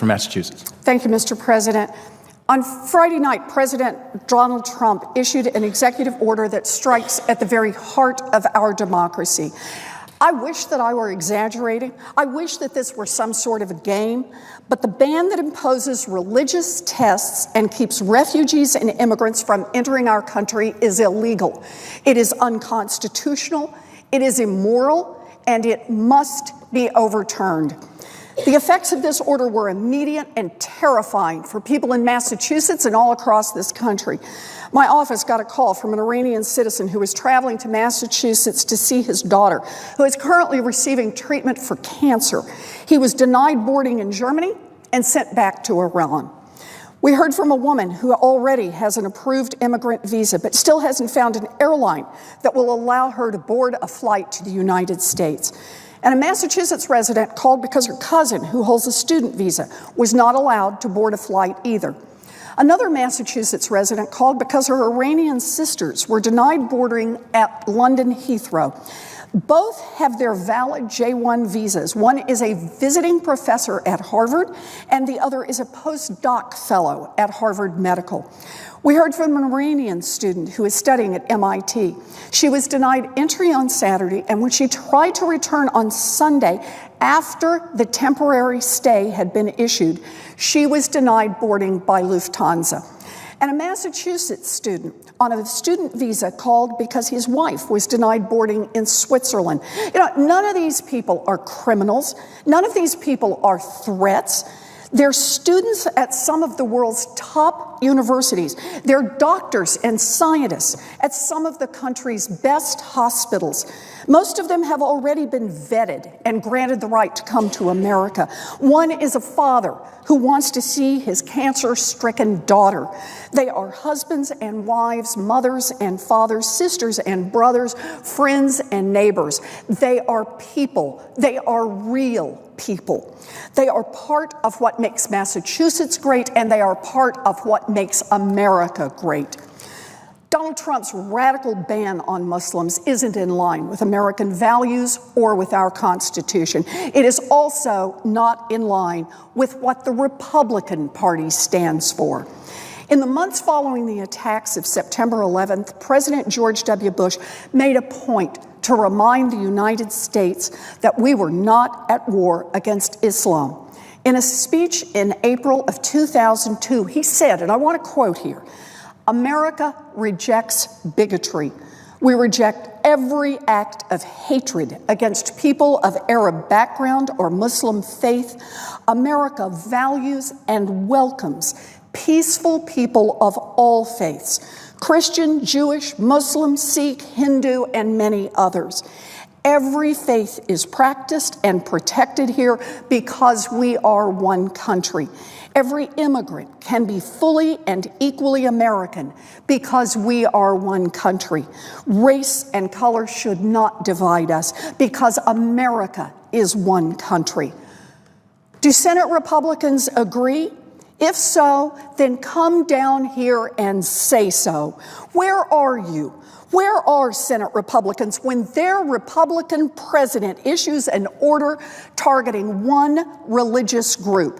from Massachusetts. Thank you, Mr. President. On Friday night, President Donald Trump issued an executive order that strikes at the very heart of our democracy. I wish that I were exaggerating. I wish that this were some sort of a game, but the ban that imposes religious tests and keeps refugees and immigrants from entering our country is illegal. It is unconstitutional, it is immoral, and it must be overturned. The effects of this order were immediate and terrifying for people in Massachusetts and all across this country. My office got a call from an Iranian citizen who was traveling to Massachusetts to see his daughter, who is currently receiving treatment for cancer. He was denied boarding in Germany and sent back to Iran. We heard from a woman who already has an approved immigrant visa, but still hasn't found an airline that will allow her to board a flight to the United States. And a Massachusetts resident called because her cousin, who holds a student visa, was not allowed to board a flight either. Another Massachusetts resident called because her Iranian sisters were denied boarding at London Heathrow. Both have their valid J-1 visas. One is a visiting professor at Harvard, and the other is a postdoc fellow at Harvard Medical. We heard from an Iranian student who is studying at MIT. She was denied entry on Saturday, and when she tried to return on Sunday after the temporary stay had been issued, she was denied boarding by Lufthansa. And a Massachusetts student on a student visa called because his wife was denied boarding in Switzerland. You know, none of these people are criminals. None of these people are threats. They're students at some of the world's top universities. They're doctors and scientists at some of the country's best hospitals. Most of them have already been vetted and granted the right to come to America. One is a father who wants to see his cancer-stricken daughter. They are husbands and wives, mothers and fathers, sisters and brothers, friends and neighbors. They are people. They are real people. They are part of what makes Massachusetts great, and they are part of what makes America great. Donald Trump's radical ban on Muslims isn't in line with American values or with our Constitution. It is also not in line with what the Republican Party stands for. In the months following the attacks of September 11th, President George W. Bush made a point to remind the United States that we were not at war against Islam. In a speech in April of 2002, he said, and I want to quote here, "America rejects bigotry. We reject every act of hatred against people of Arab background or Muslim faith. America values and welcomes peaceful people of all faiths, Christian, Jewish, Muslim, Sikh, Hindu, and many others. Every faith is practiced and protected here because we are one country. Every immigrant can be fully and equally American because we are one country. Race and color should not divide us because America is one country." Do Senate Republicans agree? If so, then come down here and say so. Where are you? Where are Senate Republicans when their Republican president issues an order targeting one religious group?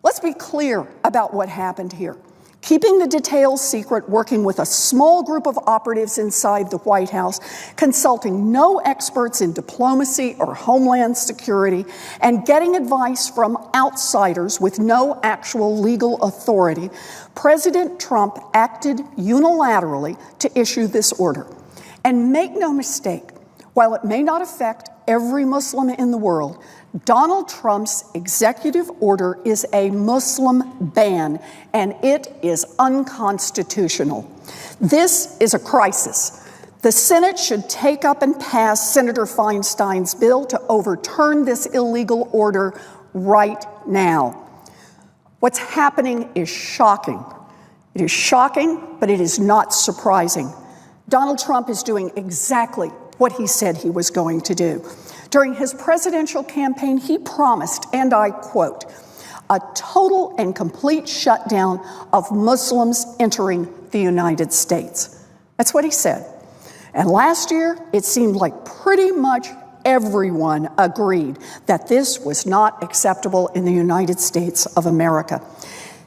Let's be clear about what happened here. Keeping the details secret, working with a small group of operatives inside the White House, consulting no experts in diplomacy or homeland security, and getting advice from outsiders with no actual legal authority, President Trump acted unilaterally to issue this order. And make no mistake, while it may not affect every Muslim in the world, Donald Trump's executive order is a Muslim ban, and it is unconstitutional. This is a crisis. The Senate should take up and pass Senator Feinstein's bill to overturn this illegal order right now. What's happening is shocking. It is shocking, but it is not surprising. Donald Trump is doing exactly what he said he was going to do. During his presidential campaign, he promised, and I quote, "a total and complete shutdown of Muslims entering the United States." That's what he said. And last year, it seemed like pretty much everyone agreed that this was not acceptable in the United States of America.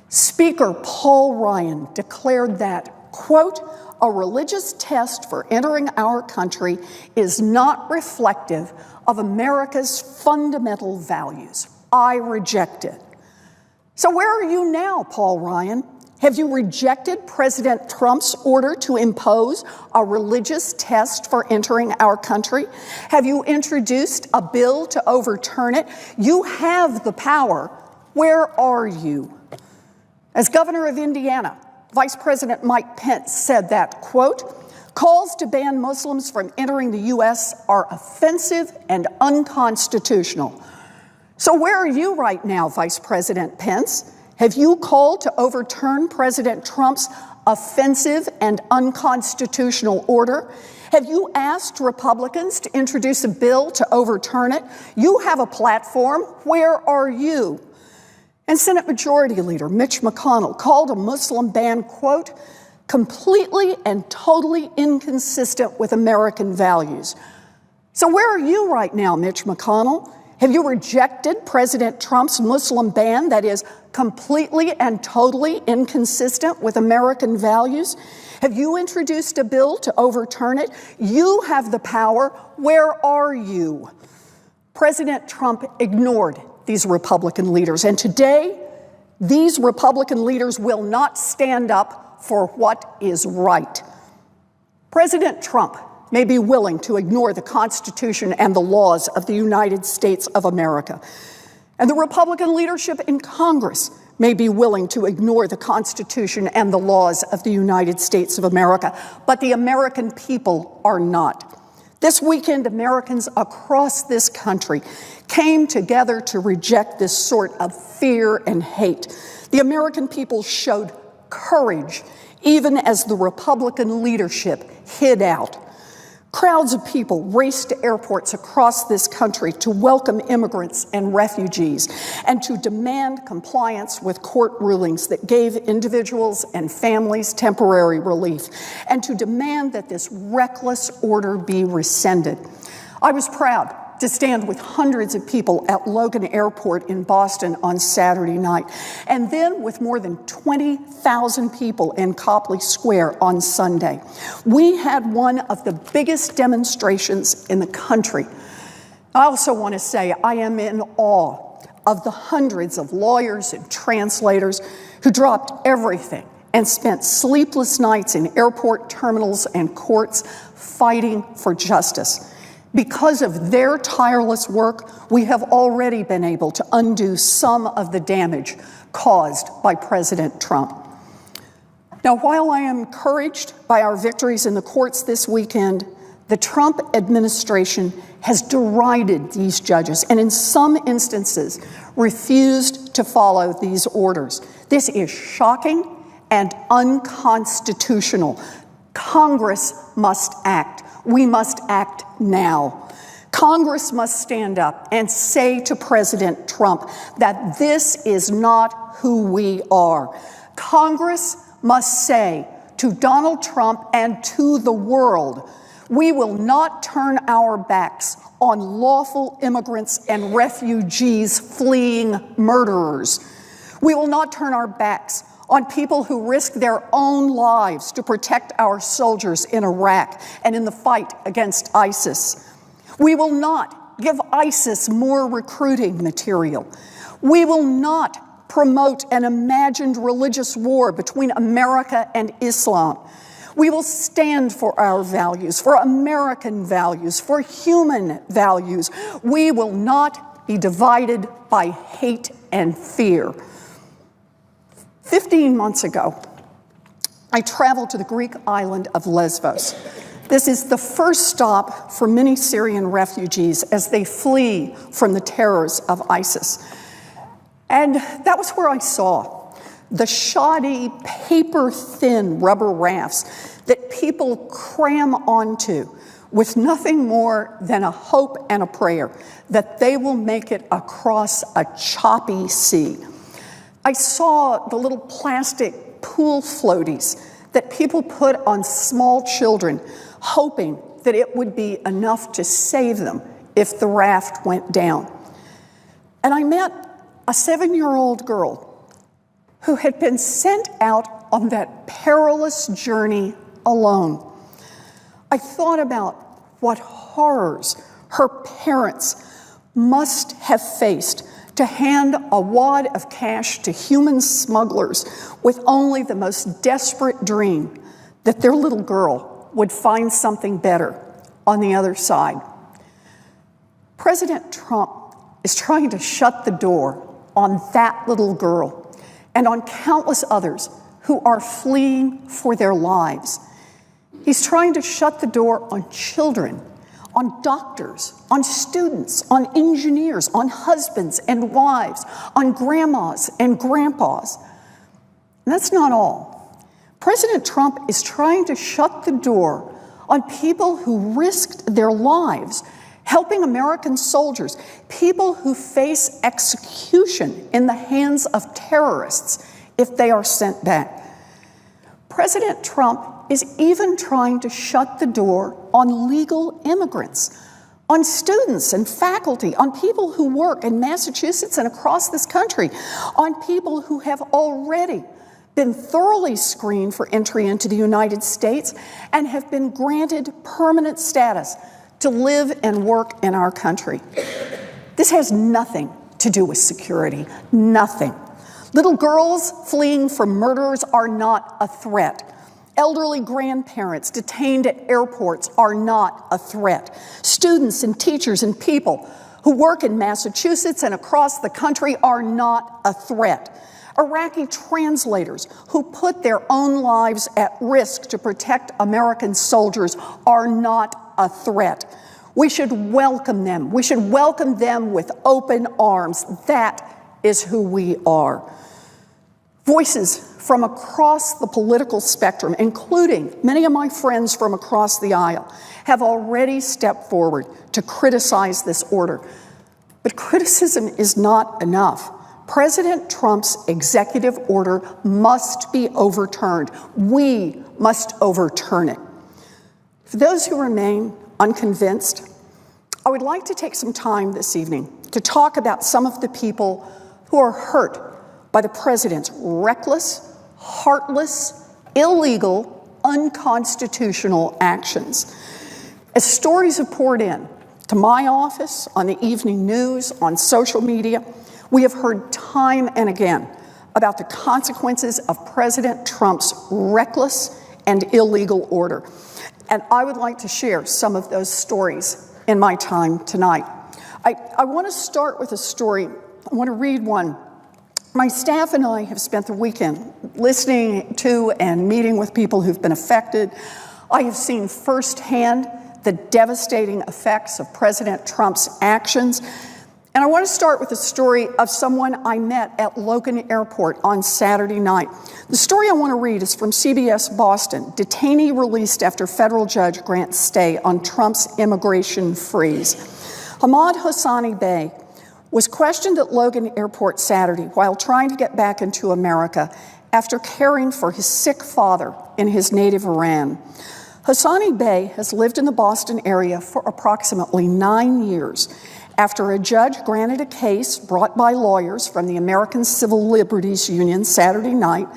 Speaker Paul Ryan declared that, quote, "A religious test for entering our country is not reflective of America's fundamental values. I reject it." So where are you now, Paul Ryan? Have you rejected President Trump's order to impose a religious test for entering our country? Have you introduced a bill to overturn it? You have the power. Where are you? As governor of Indiana, Vice President Mike Pence said that, quote, "Calls to ban Muslims from entering the U.S. are offensive and unconstitutional." So where are you right now, Vice President Pence? Have you called to overturn President Trump's offensive and unconstitutional order? Have you asked Republicans to introduce a bill to overturn it? You have a platform. Where are you? And Senate Majority Leader Mitch McConnell called a Muslim ban, quote, "completely and totally inconsistent with American values." So where are you right now, Mitch McConnell? Have you rejected President Trump's Muslim ban that is completely and totally inconsistent with American values? Have you introduced a bill to overturn it? You have the power. Where are you? President Trump ignored these Republican leaders, and today, these Republican leaders will not stand up for what is right. President Trump may be willing to ignore the Constitution and the laws of the United States of America. And the Republican leadership in Congress may be willing to ignore the Constitution and the laws of the United States of America, but the American people are not. This weekend, Americans across this country came together to reject this sort of fear and hate. The American people showed courage, even as the Republican leadership hid out. Crowds of people raced to airports across this country to welcome immigrants and refugees and to demand compliance with court rulings that gave individuals and families temporary relief, and to demand that this reckless order be rescinded. I was proud to stand with hundreds of people at Logan Airport in Boston on Saturday night, and then with more than 20,000 people in Copley Square on Sunday. We had one of the biggest demonstrations in the country. I also want to say I am in awe of the hundreds of lawyers and translators who dropped everything and spent sleepless nights in airport terminals and courts fighting for justice. Because of their tireless work, we have already been able to undo some of the damage caused by President Trump. Now, while I am encouraged by our victories in the courts this weekend, the Trump administration has derided these judges and in some instances refused to follow these orders. This is shocking and unconstitutional. Congress must act. We must act now. Congress must stand up and say to President Trump that this is not who we are. Congress must say to Donald Trump and to the world, we will not turn our backs on lawful immigrants and refugees fleeing murderers. We will not turn our backs on people who risk their own lives to protect our soldiers in Iraq and in the fight against ISIS. We will not give ISIS more recruiting material. We will not promote an imagined religious war between America and Islam. We will stand for our values, for American values, for human values. We will not be divided by hate and fear. 15 months ago, I traveled to the Greek island of Lesbos. This is the first stop for many Syrian refugees as they flee from the terrors of ISIS. And that was where I saw the shoddy, paper-thin rubber rafts that people cram onto with nothing more than a hope and a prayer that they will make it across a choppy sea. I saw the little plastic pool floaties that people put on small children, hoping that it would be enough to save them if the raft went down. And I met a 7-year-old girl who had been sent out on that perilous journey alone. I thought about what horrors her parents must have faced to hand a wad of cash to human smugglers with only the most desperate dream that their little girl would find something better on the other side. President Trump is trying to shut the door on that little girl and on countless others who are fleeing for their lives. He's trying to shut the door on children, on doctors, on students, on engineers, on husbands and wives, on grandmas and grandpas. And that's not all. President Trump is trying to shut the door on people who risked their lives helping American soldiers, people who face execution in the hands of terrorists if they are sent back. President Trump is even trying to shut the door on legal immigrants, on students and faculty, on people who work in Massachusetts and across this country, on people who have already been thoroughly screened for entry into the United States and have been granted permanent status to live and work in our country. This has nothing to do with security, nothing. Little girls fleeing from murderers are not a threat. Elderly grandparents detained at airports are not a threat. Students and teachers and people who work in Massachusetts and across the country are not a threat. Iraqi translators who put their own lives at risk to protect American soldiers are not a threat. We should welcome them. We should welcome them with open arms. That is who we are. Voices from across the political spectrum, including many of my friends from across the aisle, have already stepped forward to criticize this order. But criticism is not enough. President Trump's executive order must be overturned. We must overturn it. For those who remain unconvinced, I would like to take some time this evening to talk about some of the people who are hurt by the president's reckless, heartless, illegal, unconstitutional actions. As stories have poured in to my office, on the evening news, on social media, we have heard time and again about the consequences of President Trump's reckless and illegal order. And I would like to share some of those stories in my time tonight. I want to start with a story. I want to read one. My staff and I have spent the weekend listening to and meeting with people who've been affected. I have seen firsthand the devastating effects of President Trump's actions. And I want to start with a story of someone I met at Logan Airport on Saturday night. The story I want to read is from CBS Boston. Detainee released after federal judge grants stay on Trump's immigration freeze. Ahmad Hassani Bey was questioned at Logan Airport Saturday while trying to get back into America after caring for his sick father in his native Iran. Hassani Bey has lived in the Boston area for approximately 9 years after a judge granted a case brought by lawyers from the American Civil Liberties Union Saturday night.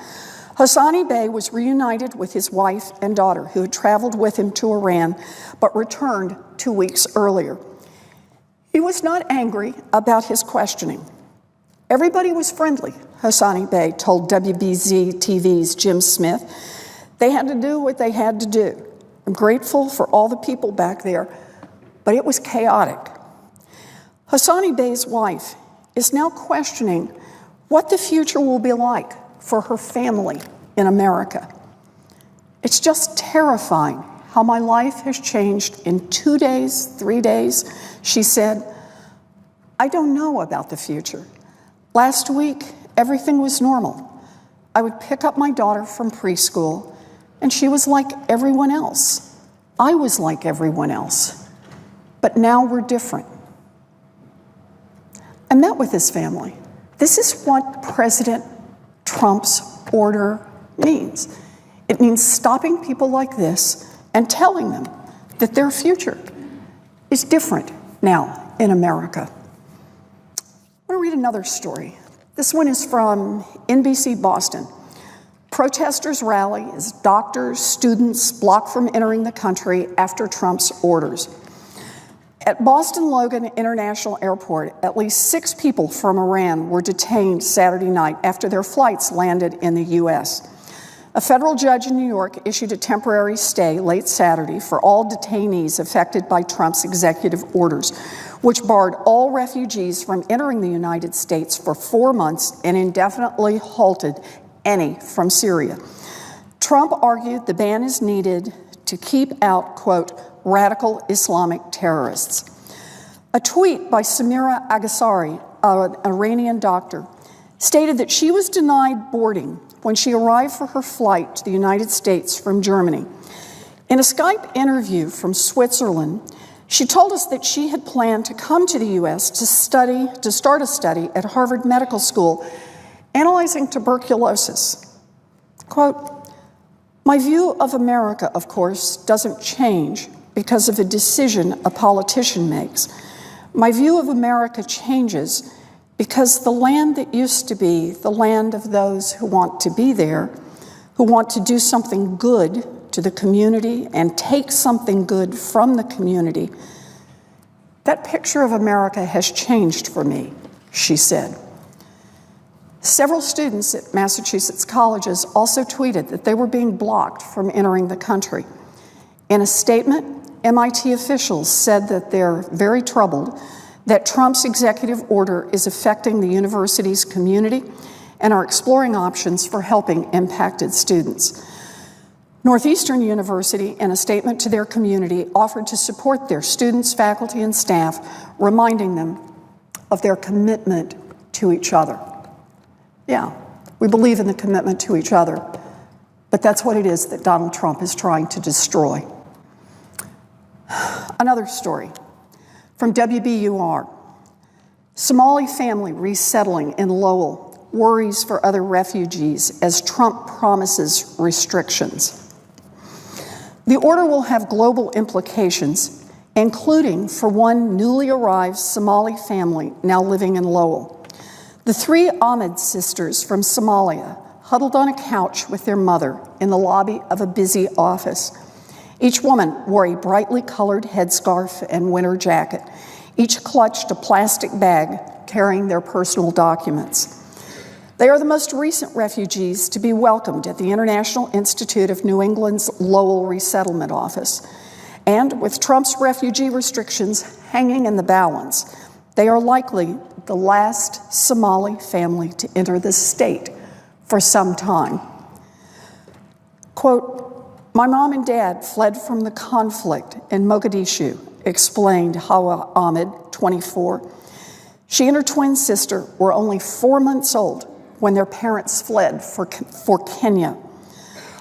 Hassani Bey was reunited with his wife and daughter, who had traveled with him to Iran but returned 2 weeks earlier. He was not angry about his questioning. Everybody was friendly, Hassani Bey told WBZ TV's Jim Smith. They had to do what they had to do. I'm grateful for all the people back there, but it was chaotic. Hassani Bey's wife is now questioning what the future will be like for her family in America. It's just terrifying how my life has changed in 2 days, 3 days. She said, I don't know about the future. Last week, everything was normal. I would pick up my daughter from preschool, and she was like everyone else. I was like everyone else. But now we're different. I met with this family. This is what President Trump's order means. It means stopping people like this and telling them that their future is different Now, in America. I want to read another story. This one is from NBC Boston. Protesters rally as doctors, students blocked from entering the country after Trump's orders. At Boston Logan International Airport, at least 6 people from Iran were detained Saturday night after their flights landed in the U.S. A federal judge in New York issued a temporary stay late Saturday for all detainees affected by Trump's executive orders, which barred all refugees from entering the United States for 4 months and indefinitely halted any from Syria. Trump argued the ban is needed to keep out, quote, radical Islamic terrorists. A tweet by Samira Aghasari, an Iranian doctor, stated that she was denied boarding when she arrived for her flight to the United States from Germany. In a Skype interview from Switzerland, she told us that she had planned to come to the U.S. to start a study at Harvard Medical School analyzing tuberculosis. Quote, "My view of America, of course, doesn't change because of a decision a politician makes. My view of America changes because the land that used to be the land of those who want to be there, who want to do something good to the community and take something good from the community, that picture of America has changed for me," she said. Several students at Massachusetts colleges also tweeted that they were being blocked from entering the country. In a statement, MIT officials said that they're very troubled that Trump's executive order is affecting the university's community and are exploring options for helping impacted students. Northeastern University, in a statement to their community, offered to support their students, faculty, and staff, reminding them of their commitment to each other. Yeah, we believe in the commitment to each other, but that's what it is that Donald Trump is trying to destroy. Another story from WBUR. Somali family resettling in Lowell worries for other refugees as Trump promises restrictions. The order will have global implications, including for one newly arrived Somali family now living in Lowell. The 3 Ahmed sisters from Somalia huddled on a couch with their mother in the lobby of a busy office. Each woman wore a brightly colored headscarf and winter jacket. Each clutched a plastic bag carrying their personal documents. They are the most recent refugees to be welcomed at the International Institute of New England's Lowell Resettlement Office. And with Trump's refugee restrictions hanging in the balance, they are likely the last Somali family to enter the state for some time. Quote, "My mom and dad fled from the conflict in Mogadishu," explained Hawa Ahmed, 24. She and her twin sister were only 4 months old when their parents fled for Kenya.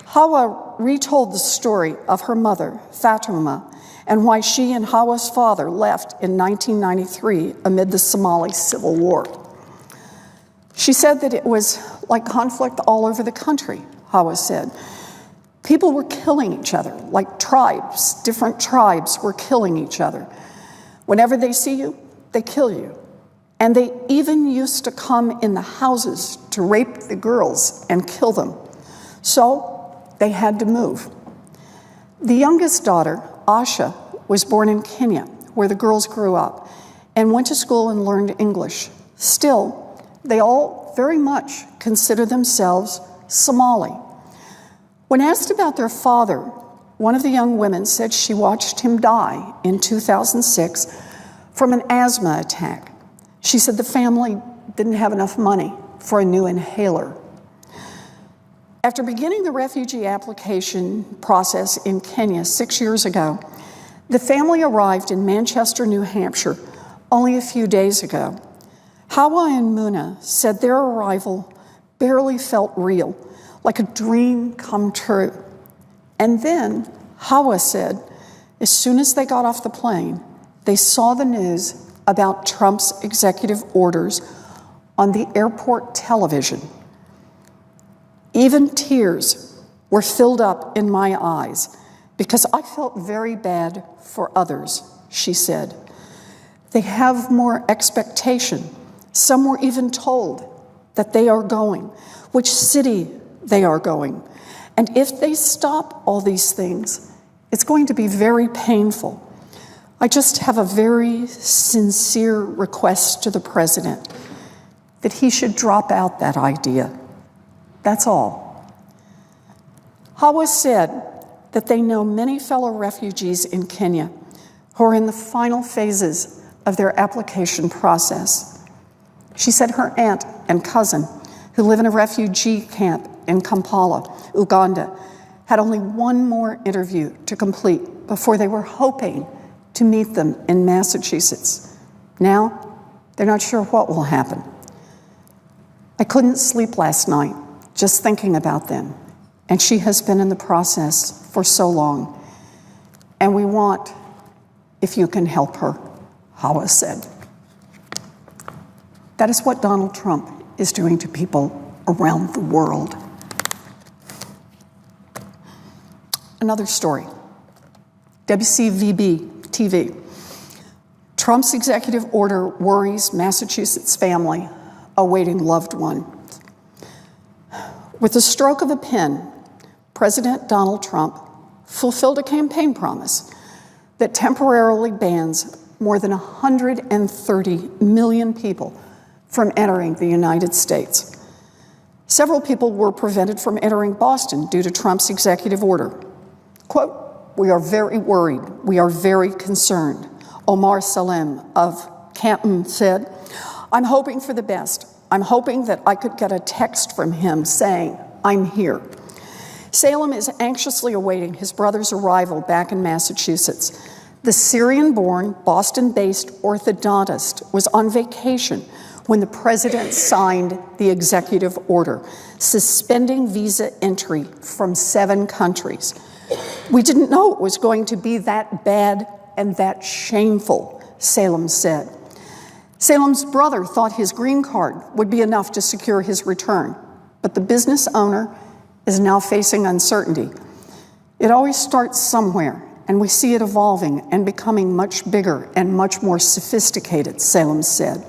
Hawa retold the story of her mother, Fatuma, and why she and Hawa's father left in 1993 amid the Somali Civil War. She said that it was like conflict all over the country, Hawa said. People were killing each other, like tribes. Different tribes were killing each other. Whenever they see you, they kill you. And they even used to come in the houses to rape the girls and kill them. So they had to move. The youngest daughter, Asha, was born in Kenya, where the girls grew up, and went to school and learned English. Still, they all very much consider themselves Somali. When asked about their father, one of the young women said she watched him die in 2006 from an asthma attack. She said the family didn't have enough money for a new inhaler. After beginning the refugee application process in Kenya 6 years ago, the family arrived in Manchester, New Hampshire, only a few days ago. Hawa and Muna said their arrival barely felt real, like a dream come true. And then, Hawa said, as soon as they got off the plane, they saw the news about Trump's executive orders on the airport television. Even tears were filled up in my eyes because I felt very bad for others, she said. They have more expectation. Some were even told that they are going, which city they are going. And if they stop all these things, it's going to be very painful. I just have a very sincere request to the president that he should drop out that idea. That's all. Hawa said that they know many fellow refugees in Kenya who are in the final phases of their application process. She said her aunt and cousin, who live in a refugee camp in Kampala, Uganda, had only one more interview to complete before they were hoping to meet them in Massachusetts. Now, they're not sure what will happen. I couldn't sleep last night just thinking about them, and she has been in the process for so long. And we want, if you can help her, Hawa said. That is what Donald Trump is doing to people around the world. Another story, WCVB TV. Trump's executive order worries Massachusetts family awaiting loved one. With the stroke of a pen, President Donald Trump fulfilled a campaign promise that temporarily bans more than 130 million people from entering the United States. Several people were prevented from entering Boston due to Trump's executive order. Quote, "We are very worried. We are very concerned," Omar Salem of Canton said. "I'm hoping for the best. I'm hoping that I could get a text from him saying, 'I'm here.'" Salem is anxiously awaiting his brother's arrival back in Massachusetts. The Syrian-born, Boston-based orthodontist was on vacation when the president signed the executive order, suspending visa entry from 7 countries. "We didn't know it was going to be that bad and that shameful," Salem said. Salem's brother thought his green card would be enough to secure his return, but the business owner is now facing uncertainty. It always starts somewhere, and we see it evolving and becoming much bigger and much more sophisticated, Salem said.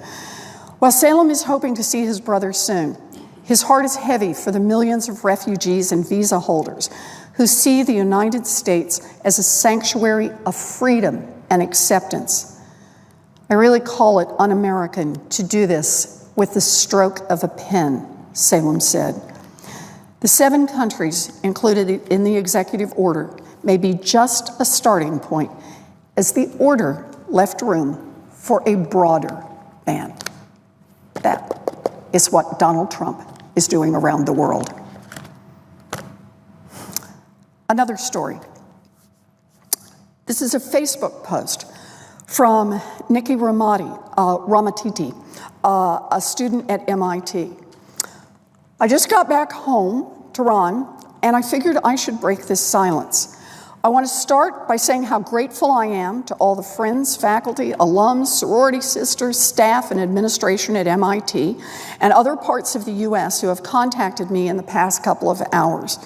While Salem is hoping to see his brother soon, his heart is heavy for the millions of refugees and visa holders who see the United States as a sanctuary of freedom and acceptance. "I really call it un-American to do this with the stroke of a pen," Salem said. The 7 countries included in the executive order may be just a starting point, as the order left room for a broader ban. That is what Donald Trump is doing around the world. Another story. This is a Facebook post from Nikki Ramatiti, a student at MIT. "I just got back home to Ron, and I figured I should break this silence. I want to start by saying how grateful I am to all the friends, faculty, alums, sorority sisters, staff, and administration at MIT and other parts of the U.S. who have contacted me in the past couple of hours.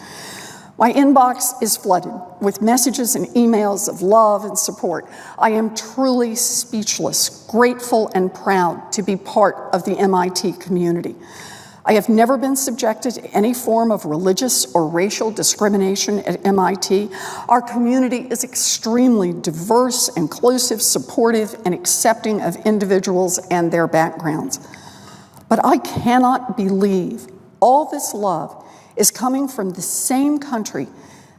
My inbox is flooded with messages and emails of love and support. I am truly speechless, grateful, and proud to be part of the MIT community. I have never been subjected to any form of religious or racial discrimination at MIT. Our community is extremely diverse, inclusive, supportive, and accepting of individuals and their backgrounds. But I cannot believe all this love is coming from the same country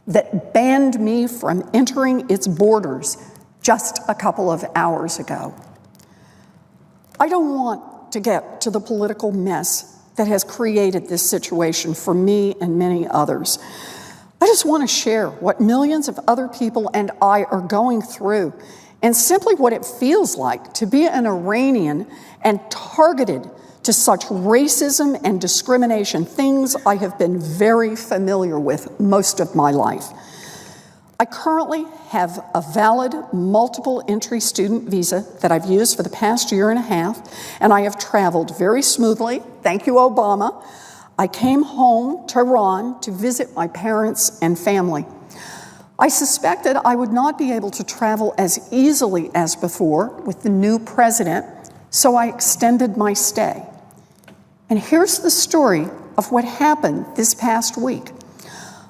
that banned me from entering its borders just a couple of hours ago. I don't want to get to the political mess that has created this situation for me and many others. I just want to share what millions of other people and I are going through, and simply what it feels like to be an Iranian and targeted to such racism and discrimination, things I have been very familiar with most of my life. I currently have a valid multiple entry student visa that I've used for the past year and a half, and I have traveled very smoothly. Thank you, Obama. I came home to Iran to visit my parents and family. I suspected I would not be able to travel as easily as before with the new president, so I extended my stay. And here's the story of what happened this past week.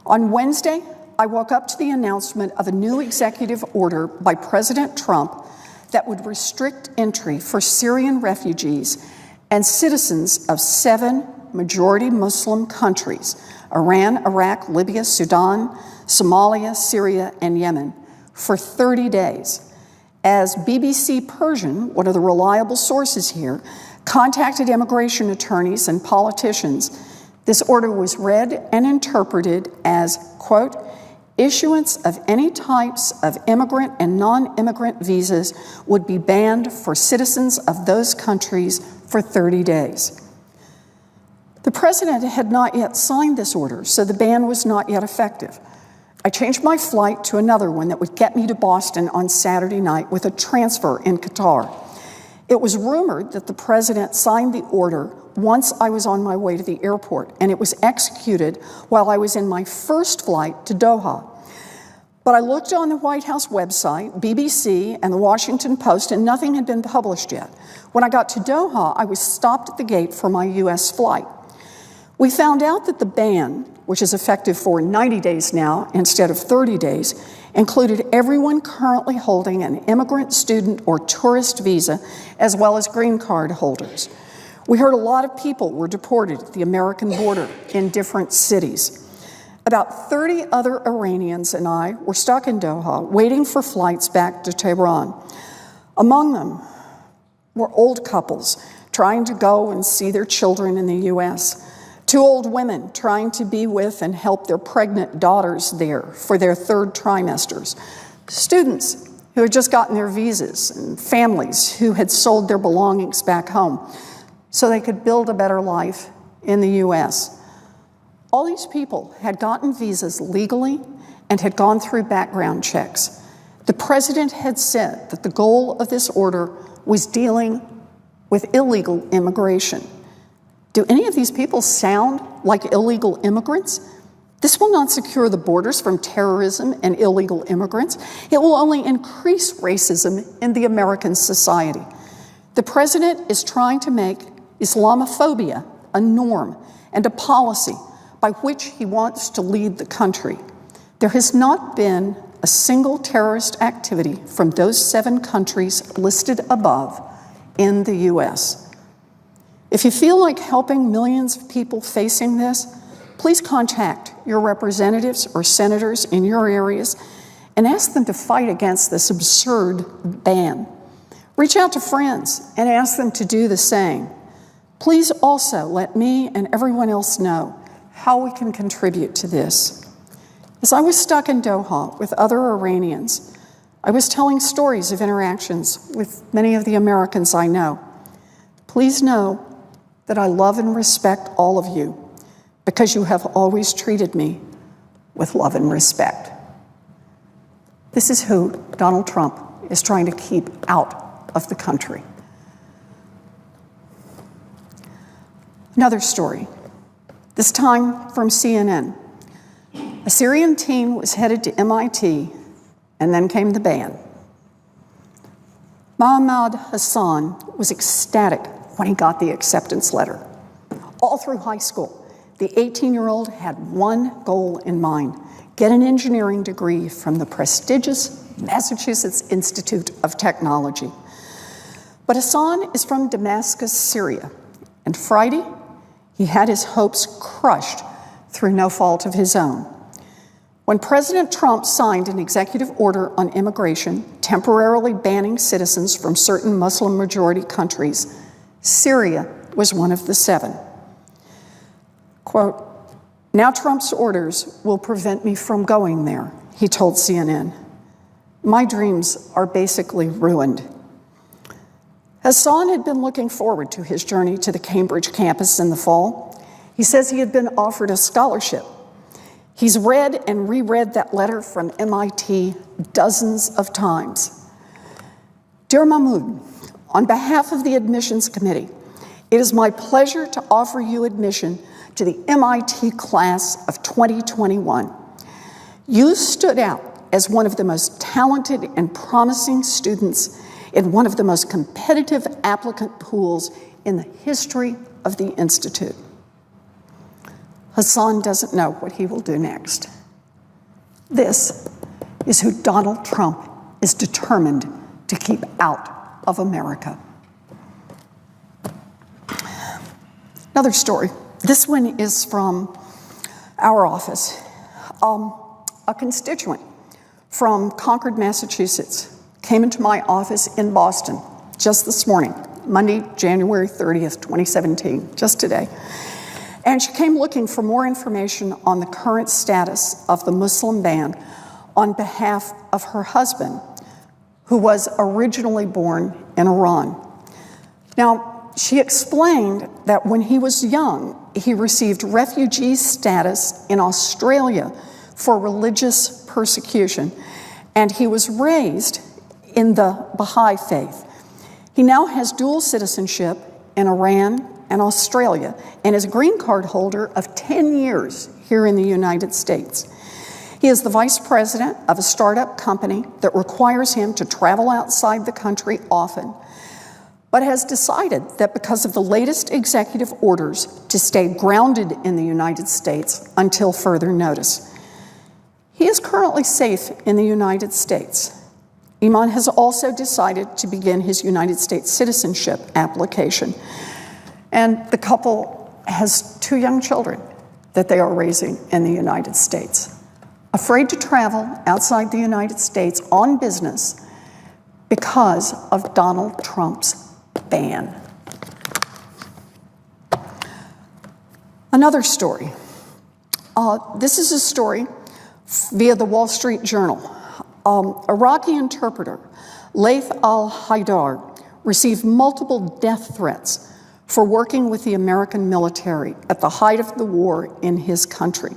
On Wednesday, I woke up to the announcement of a new executive order by President Trump that would restrict entry for Syrian refugees and citizens of 7 majority Muslim countries: Iran, Iraq, Libya, Sudan, Somalia, Syria, and Yemen, for 30 days. As BBC Persian, one of the reliable sources here, contacted immigration attorneys and politicians, this order was read and interpreted as, quote, issuance of any types of immigrant and non-immigrant visas would be banned for citizens of those countries for 30 days. The president had not yet signed this order, so the ban was not yet effective. I changed my flight to another one that would get me to Boston on Saturday night with a transfer in Qatar. It was rumored that the president signed the order once I was on my way to the airport, and it was executed while I was in my first flight to Doha. But I looked on the White House website, BBC, and the Washington Post, and nothing had been published yet. When I got to Doha, I was stopped at the gate for my U.S. flight. We found out that the ban, which is effective for 90 days now instead of 30 days, included everyone currently holding an immigrant, student, or tourist visa, as well as green card holders. We heard a lot of people were deported at the American border in different cities. About 30 other Iranians and I were stuck in Doha, waiting for flights back to Tehran. Among them were old couples trying to go and see their children in the U.S., 2 old women trying to be with and help their pregnant daughters there for their 3rd trimesters, students who had just gotten their visas, and families who had sold their belongings back home so they could build a better life in the U.S. All these people had gotten visas legally and had gone through background checks. The president had said that the goal of this order was dealing with illegal immigration. Do any of these people sound like illegal immigrants? This will not secure the borders from terrorism and illegal immigrants. It will only increase racism in the American society. The president is trying to make Islamophobia a norm and a policy by which he wants to lead the country. There has not been a single terrorist activity from those 7 countries listed above in the U.S. If you feel like helping millions of people facing this, please contact your representatives or senators in your areas and ask them to fight against this absurd ban. Reach out to friends and ask them to do the same. Please also let me and everyone else know how we can contribute to this. As I was stuck in Doha with other Iranians, I was telling stories of interactions with many of the Americans I know. Please know that I love and respect all of you because you have always treated me with love and respect. This is who Donald Trump is trying to keep out of the country. Another story, this time from CNN. A Syrian teen was headed to MIT, and then came the ban. Mohammad Hassan was ecstatic when he got the acceptance letter. All through high school, the 18-year-old had one goal in mind: get an engineering degree from the prestigious Massachusetts Institute of Technology. But Hassan is from Damascus, Syria, and Friday, he had his hopes crushed through no fault of his own. When President Trump signed an executive order on immigration, temporarily banning citizens from certain Muslim-majority countries, Syria was one of the 7. Quote, "Now Trump's orders will prevent me from going there," he told CNN. "My dreams are basically ruined." Hassan had been looking forward to his journey to the Cambridge campus in the fall. He says he had been offered a scholarship. He's read and reread that letter from MIT dozens of times. Dear Mahmoud, on behalf of the admissions committee, it is my pleasure to offer you admission to the MIT class of 2021. You stood out as one of the most talented and promising students in one of the most competitive applicant pools in the history of the Institute. Hassan doesn't know what he will do next. This is who Donald Trump is determined to keep out of America. Another story. This one is from our office. A constituent from Concord, Massachusetts, came into my office in Boston just this morning, Monday, January 30th, 2017, just today. And she came looking for more information on the current status of the Muslim ban on behalf of her husband, who was originally born in Iran. Now, she explained that when he was young, he received refugee status in Australia for religious persecution, and he was raised in the Baha'i faith. He now has dual citizenship in Iran and Australia, and is a green card holder of 10 years here in the United States. He is the vice president of a startup company that requires him to travel outside the country often, but has decided that because of the latest executive orders to stay grounded in the United States until further notice. He is currently safe in the United States. Iman has also decided to begin his United States citizenship application. And the couple has 2 young children that they are raising in the United States. Afraid to travel outside the United States on business because of Donald Trump's ban. Another story. This is a story via the Wall Street Journal. Iraqi interpreter Laith al-Haidar received multiple death threats for working with the American military at the height of the war in his country.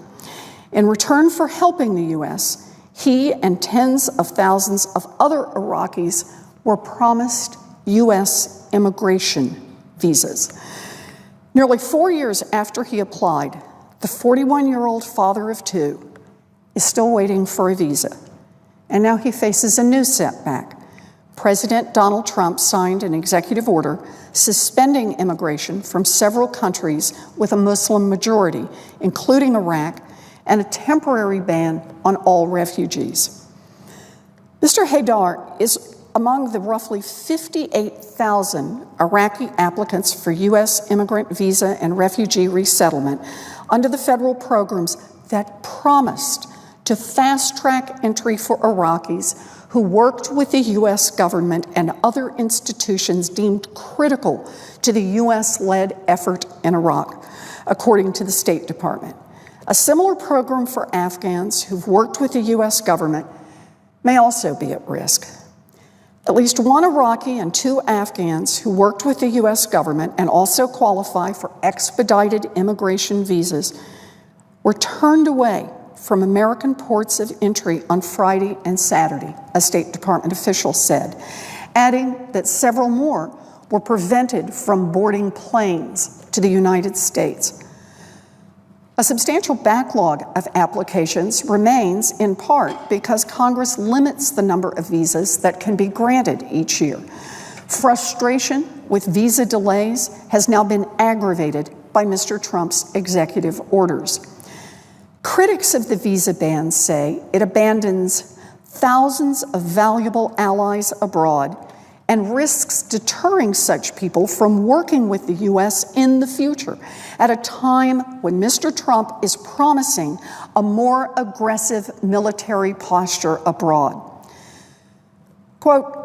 In return for helping the U.S., he and tens of thousands of other Iraqis were promised U.S. immigration visas. Nearly 4 years after he applied, the 41-year-old father of 2 is still waiting for a visa. And now he faces a new setback. President Donald Trump signed an executive order suspending immigration from several countries with a Muslim majority, including Iraq, and a temporary ban on all refugees. Mr. Haidar is among the roughly 58,000 Iraqi applicants for U.S. immigrant visa and refugee resettlement under the federal programs that promised to fast-track entry for Iraqis who worked with the U.S. government and other institutions deemed critical to the U.S.-led effort in Iraq, according to the State Department. A similar program for Afghans who've worked with the U.S. government may also be at risk. At least 1 Iraqi and 2 Afghans who worked with the U.S. government and also qualify for expedited immigration visas were turned away from American ports of entry on Friday and Saturday, a State Department official said, adding that several more were prevented from boarding planes to the United States. A substantial backlog of applications remains in part because Congress limits the number of visas that can be granted each year. Frustration with visa delays has now been aggravated by Mr. Trump's executive orders. Critics of the visa ban say it abandons thousands of valuable allies abroad and risks deterring such people from working with the U.S. in the future at a time when Mr. Trump is promising a more aggressive military posture abroad. Quote,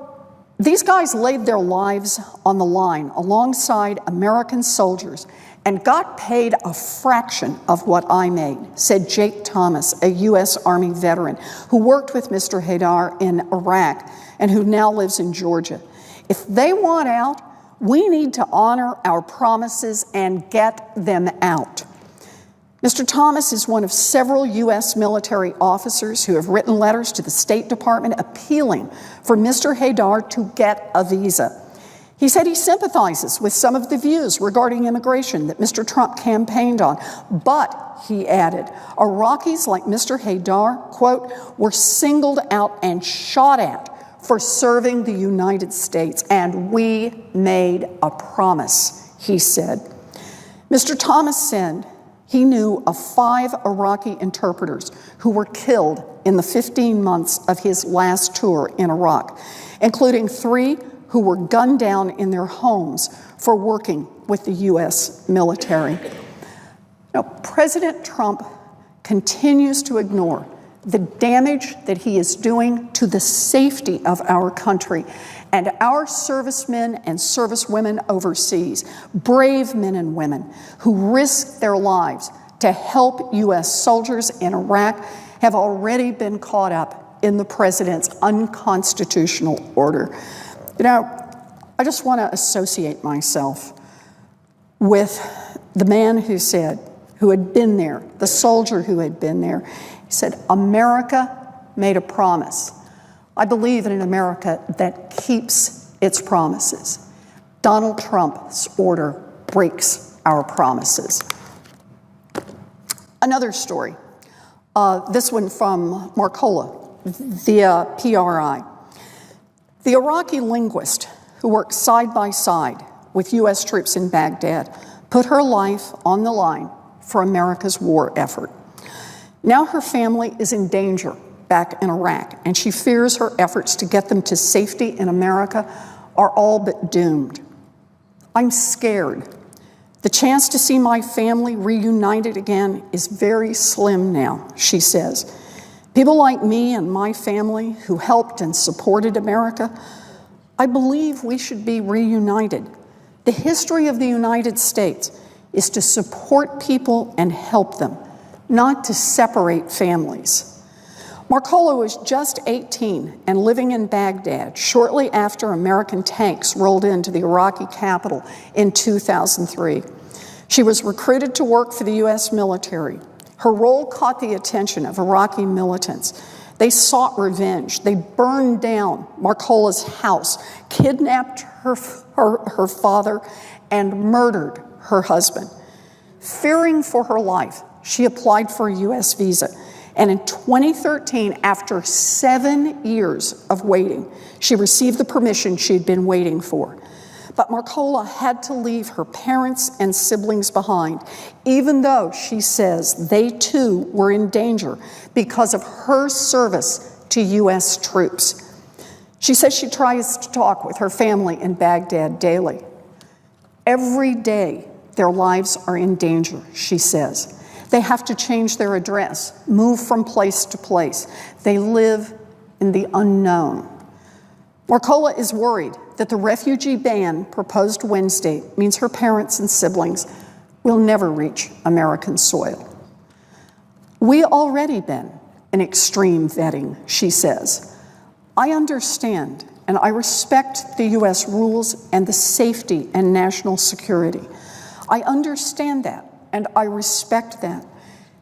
"These guys laid their lives on the line alongside American soldiers and got paid a fraction of what I made," said Jake Thomas, a U.S. Army veteran who worked with Mr. Haidar in Iraq and who now lives in Georgia. "If they want out, we need to honor our promises and get them out." Mr. Thomas is one of several U.S. military officers who have written letters to the State Department appealing for Mr. Haidar to get a visa. He said he sympathizes with some of the views regarding immigration that Mr. Trump campaigned on, but, he added, Iraqis like Mr. Haidar, quote, were singled out and shot at for serving the United States, and we made a promise, he said. Mr. Thomas said he knew of 5 Iraqi interpreters who were killed in the 15 months of his last tour in Iraq, including 3 who were gunned down in their homes for working with the U.S. military. Now, President Trump continues to ignore the damage that he is doing to the safety of our country and our servicemen and servicewomen overseas, brave men and women who risk their lives to help U.S. soldiers in Iraq, have already been caught up in the president's unconstitutional order. You know, I just want to associate myself with the man who had been there, the soldier who had been there. He said, America made a promise. I believe in an America that keeps its promises. Donald Trump's order breaks our promises. Another story, this one from Marcola via PRI. The Iraqi linguist who worked side by side with U.S. troops in Baghdad put her life on the line for America's war effort. Now her family is in danger back in Iraq, and she fears her efforts to get them to safety in America are all but doomed. I'm scared. The chance to see my family reunited again is very slim now, she says. People like me and my family who helped and supported America, I believe we should be reunited. The history of the United States is to support people and help them, not to separate families. Marcola was just 18 and living in Baghdad shortly after American tanks rolled into the Iraqi capital in 2003. She was recruited to work for the U.S. military. Her role caught the attention of Iraqi militants. They sought revenge. They burned down Marcola's house, kidnapped her father, and murdered her husband. Fearing for her life, she applied for a U.S. visa. And in 2013, after 7 years of waiting, she received the permission she'd been waiting for. But Marcola had to leave her parents and siblings behind, even though she says they too were in danger because of her service to U.S. troops. She says she tries to talk with her family in Baghdad daily. Every day, their lives are in danger, she says. They have to change their address, move from place to place. They live in the unknown. Marcola is worried that the refugee ban proposed Wednesday means her parents and siblings will never reach American soil. We already been in extreme vetting, she says. I understand and I respect the U.S. rules and the safety and national security. I understand that and I respect that.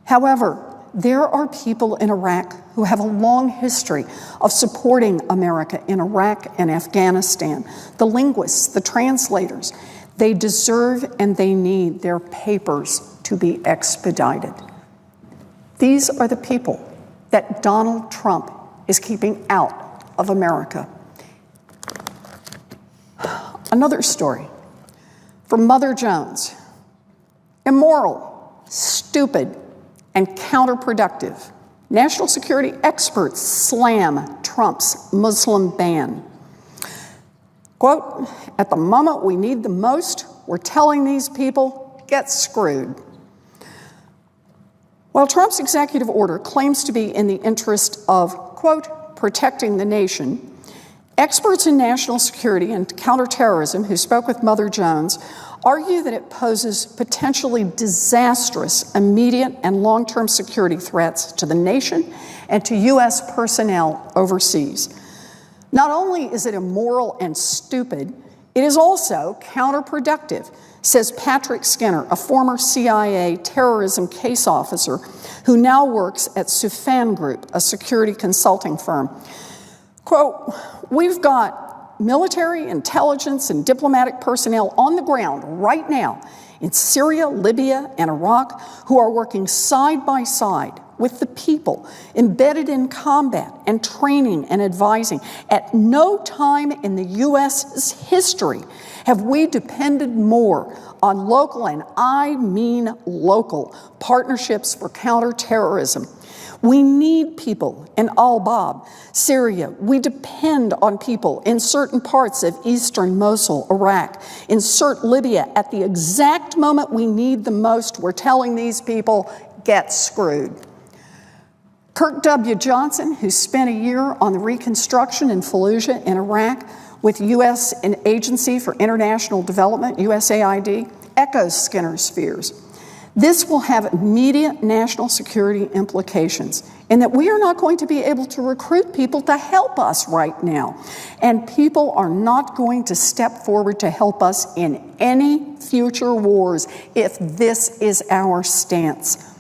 However, there are people in Iraq who have a long history of supporting America in Iraq and Afghanistan. The linguists, the translators, they deserve and they need their papers to be expedited. These are the people that Donald Trump is keeping out of America. Another story from Mother Jones. Immoral, stupid, and counterproductive. National security experts slam Trump's Muslim ban. Quote, at the moment we need the most, we're telling these people, get screwed. While Trump's executive order claims to be in the interest of, quote, protecting the nation, experts in national security and counterterrorism who spoke with Mother Jones argue that it poses potentially disastrous immediate and long-term security threats to the nation and to U.S. personnel overseas. Not only is it immoral and stupid, it is also counterproductive, says Patrick Skinner, a former CIA terrorism case officer who now works at Sufan Group, a security consulting firm. Quote, we've got military, intelligence, and diplomatic personnel on the ground right now in Syria, Libya, and Iraq who are working side by side with the people embedded in combat and training and advising. At no time in the U.S.'s history have we depended more on local, and I mean local, partnerships for counterterrorism. We need people in Al-Bab, Syria. We depend on people in certain parts of eastern Mosul, Iraq. Insert Libya. At the exact moment we need the most, we're telling these people, get screwed. Kirk W. Johnson, who spent a year on the reconstruction in Fallujah in Iraq with U.S. Agency for International Development, USAID, echoes Skinner's fears. This will have immediate national security implications in that we are not going to be able to recruit people to help us right now. And people are not going to step forward to help us in any future wars if this is our stance.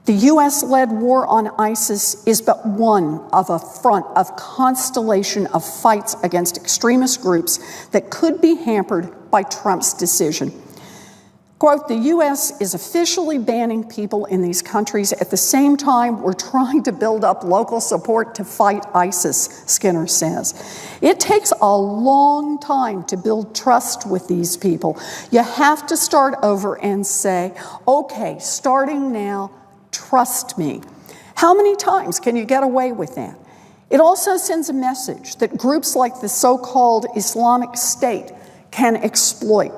The U.S.-led war on ISIS is but one of a front of constellation of fights against extremist groups that could be hampered by Trump's decision. Quote, the U.S. is officially banning people in these countries. At the same time, we're trying to build up local support to fight ISIS, Skinner says. It takes a long time to build trust with these people. You have to start over and say, okay, starting now, trust me. How many times can you get away with that? It also sends a message that groups like the so-called Islamic State can exploit.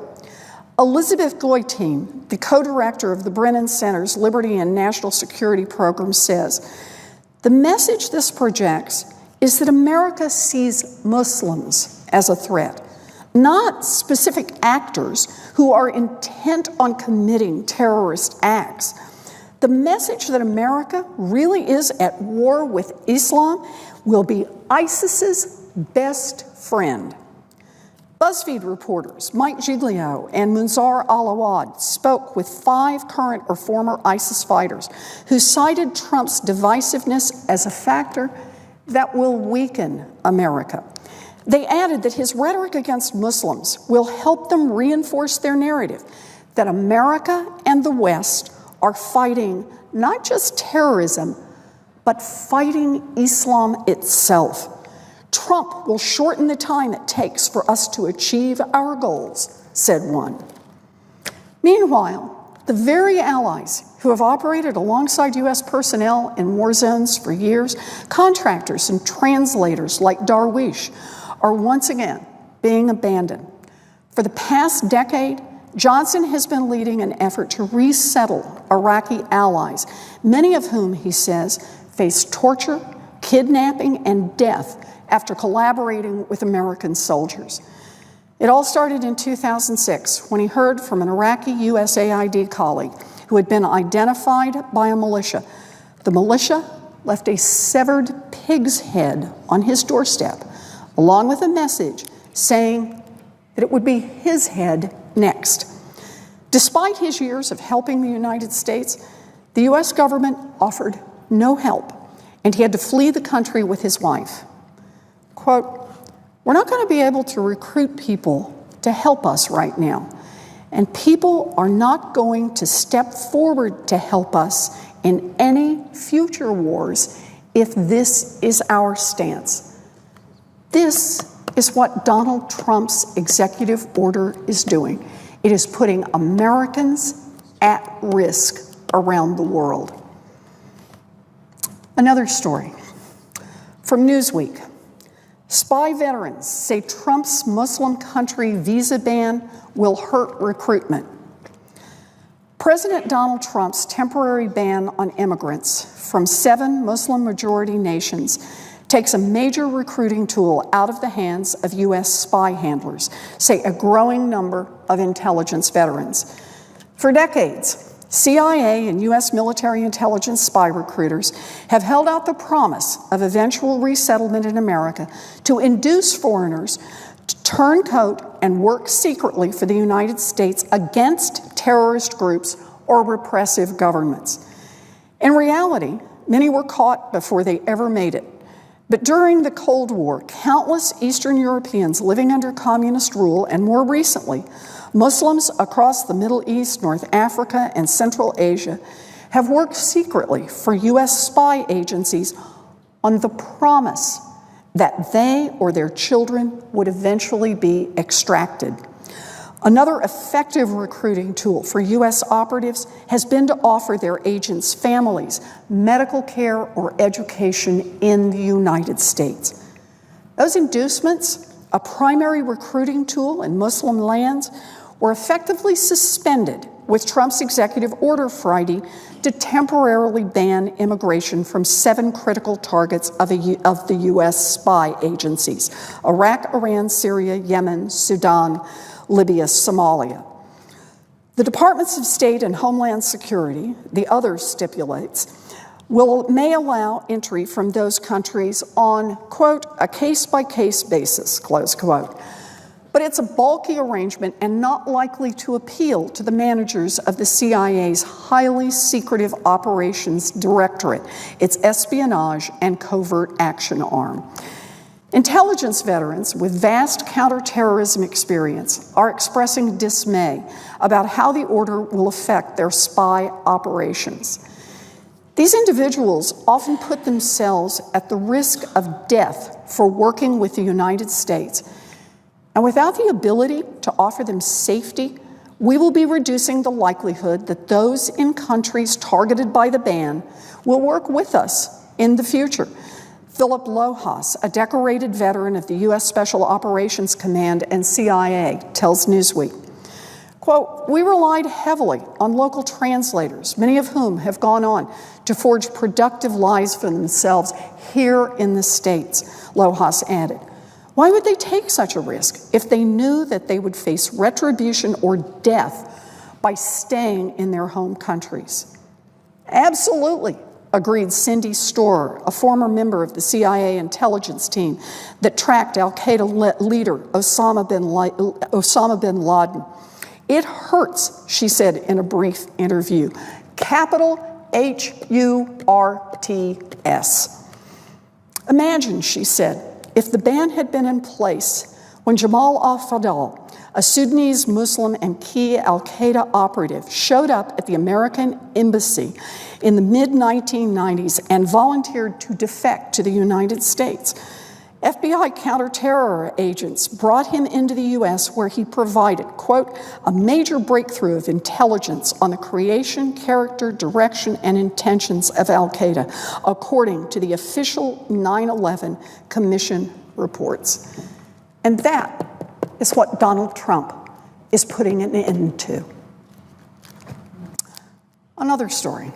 Elizabeth Goitein, the co-director of the Brennan Center's Liberty and National Security Program, says, the message this projects is that America sees Muslims as a threat, not specific actors who are intent on committing terrorist acts. The message that America really is at war with Islam will be ISIS's best friend. BuzzFeed reporters Mike Giglio and Munzar al-Awad spoke with 5 current or former ISIS fighters who cited Trump's divisiveness as a factor that will weaken America. They added that his rhetoric against Muslims will help them reinforce their narrative that America and the West are fighting not just terrorism, but fighting Islam itself. Trump will shorten the time it takes for us to achieve our goals, said one. Meanwhile, the very allies who have operated alongside U.S. personnel in war zones for years, contractors and translators like Darwish, are once again being abandoned. For the past decade, Johnson has been leading an effort to resettle Iraqi allies, many of whom, he says, face torture, kidnapping, and death after collaborating with American soldiers. It all started in 2006 when he heard from an Iraqi USAID colleague who had been identified by a militia. The militia left a severed pig's head on his doorstep, along with a message saying that it would be his head next. Despite his years of helping the United States, the U.S. government offered no help, and he had to flee the country with his wife. Quote, we're not going to be able to recruit people to help us right now, and people are not going to step forward to help us in any future wars if this is our stance. This is what Donald Trump's executive order is doing. It is putting Americans at risk around the world. Another story from Newsweek. Spy veterans say Trump's Muslim country visa ban will hurt recruitment. President Donald Trump's temporary ban on immigrants from 7 Muslim-majority nations takes a major recruiting tool out of the hands of U.S. spy handlers, say a growing number of intelligence veterans. For decades, CIA and U.S. military intelligence spy recruiters have held out the promise of eventual resettlement in America to induce foreigners to turncoat and work secretly for the United States against terrorist groups or repressive governments. In reality, many were caught before they ever made it. But during the Cold War, countless Eastern Europeans living under communist rule, and more recently, Muslims across the Middle East, North Africa, and Central Asia, have worked secretly for U.S. spy agencies on the promise that they or their children would eventually be extracted. Another effective recruiting tool for U.S. operatives has been to offer their agents' families medical care or education in the United States. Those inducements, a primary recruiting tool in Muslim lands, were effectively suspended with Trump's executive order Friday to temporarily ban immigration from 7 critical targets of the U.S. spy agencies: Iraq, Iran, Syria, Yemen, Sudan, Libya, Somalia. The Departments of State and Homeland Security, the other stipulates, may allow entry from those countries on, quote, a case-by-case basis, close quote. But it's a bulky arrangement and not likely to appeal to the managers of the CIA's highly secretive operations directorate, its espionage and covert action arm. Intelligence veterans with vast counterterrorism experience are expressing dismay about how the order will affect their spy operations. These individuals often put themselves at the risk of death for working with the United States. And without the ability to offer them safety, we will be reducing the likelihood that those in countries targeted by the ban will work with us in the future. Philip Lojas, a decorated veteran of the U.S. Special Operations Command and CIA, tells Newsweek, quote, we relied heavily on local translators, many of whom have gone on to forge productive lives for themselves here in the States, Lojas added. Why would they take such a risk if they knew that they would face retribution or death by staying in their home countries? Absolutely, agreed Cindy Storer, a former member of the CIA intelligence team that tracked al-Qaeda leader Osama bin Laden. It hurts, she said in a brief interview. Capital H-U-R-T-S. Imagine, she said, if the ban had been in place when Jamal al-Fadl, a Sudanese Muslim and key al-Qaeda operative, showed up at the American embassy in the mid-1990s and volunteered to defect to the United States. FBI counterterror agents brought him into the U.S. where he provided, quote, a major breakthrough of intelligence on the creation, character, direction, and intentions of al-Qaeda, according to the official 9/11 Commission reports. And that is what Donald Trump is putting an end to. Another story.